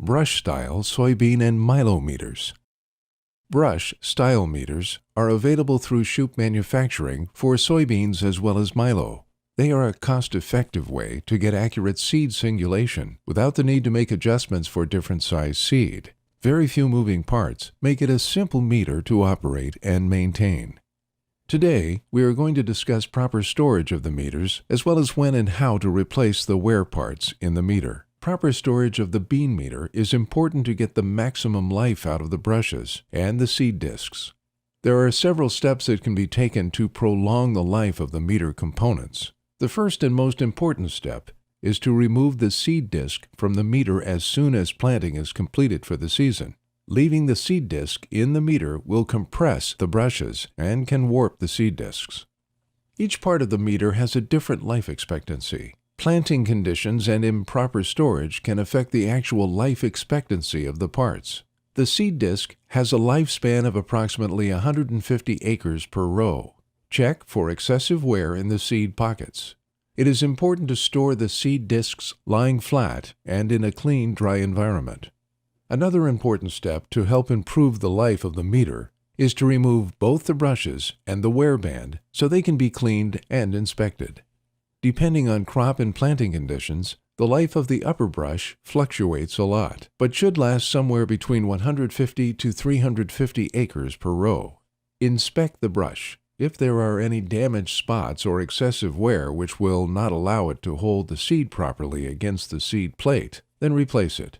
brush-style soybean and Milo meters. Brush-style meters are available through Shoup Manufacturing for soybeans as well as Milo. They are a cost-effective way to get accurate seed singulation without the need to make adjustments for different size seed. Very few moving parts make it a simple meter to operate and maintain. Today, we are going to discuss proper storage of the meters as well as when and how to replace the wear parts in the meter. Proper storage of the bean meter is important to get the maximum life out of the brushes and the seed discs. There are several steps that can be taken to prolong the life of the meter components. The first and most important step is to remove the seed disc from the meter as soon as planting is completed for the season. Leaving the seed disc in the meter will compress the brushes and can warp the seed discs. Each part of the meter has a different life expectancy. Planting conditions and improper storage can affect the actual life expectancy of the parts. The seed disc has a lifespan of approximately 150 acres per row. Check for excessive wear in the seed pockets. It is important to store the seed discs lying flat and in a clean, dry environment. Another important step to help improve the life of the meter is to remove both the brushes and the wear band so they can be cleaned and inspected. Depending on crop and planting conditions, the life of the upper brush fluctuates a lot, but should last somewhere between 150 to 350 acres per row. Inspect the brush. If there are any damaged spots or excessive wear which will not allow it to hold the seed properly against the seed plate, then replace it.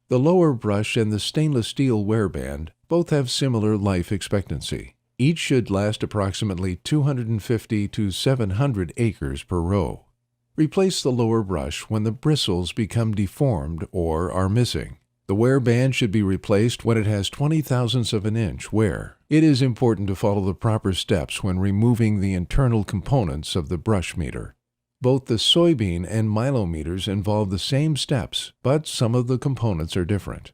The lower brush and the stainless steel wear band both have similar life expectancy. Each should last approximately 250 to 700 acres per row. Replace the lower brush when the bristles become deformed or are missing. The wear band should be replaced when it has 20 thousandths of an inch wear. It is important to follow the proper steps when removing the internal components of the brush meter. Both the soybean and Milo meters involve the same steps, but some of the components are different.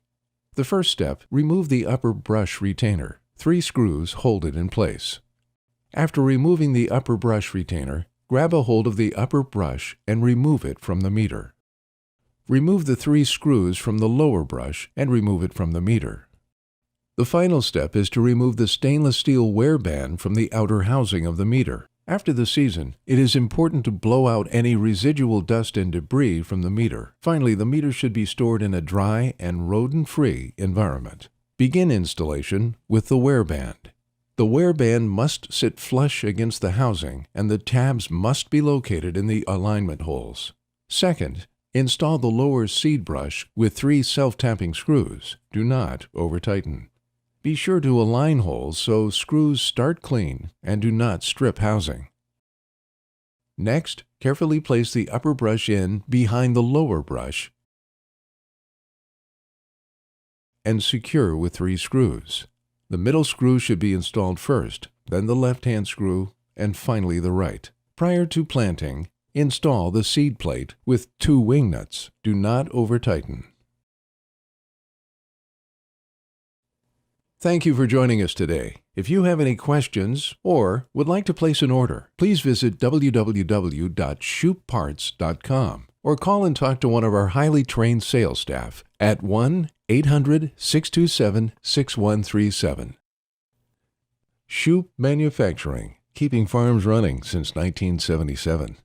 The first step, remove the upper brush retainer. 3 screws hold it in place. After removing the upper brush retainer, grab a hold of the upper brush and remove it from the meter. Remove the 3 screws from the lower brush and remove it from the meter. The final step is to remove the stainless steel wear band from the outer housing of the meter. After the season, it is important to blow out any residual dust and debris from the meter. Finally, the meter should be stored in a dry and rodent-free environment. Begin installation with the wear band. The wear band must sit flush against the housing and the tabs must be located in the alignment holes. Second, install the lower seed brush with 3 self-tapping screws. Do not over-tighten. Be sure to align holes so screws start clean and do not strip housing. Next, carefully place the upper brush in behind the lower brush and secure with 3 screws. The middle screw should be installed first, then the left-hand screw, and finally the right. Prior to planting, install the seed plate with 2 wing nuts. Do not over-tighten. Thank you for joining us today. If you have any questions or would like to place an order, please visit www.shoupparts.com or call and talk to one of our highly trained sales staff at 1-800-627-6137. Shoup Manufacturing, keeping farms running since 1977.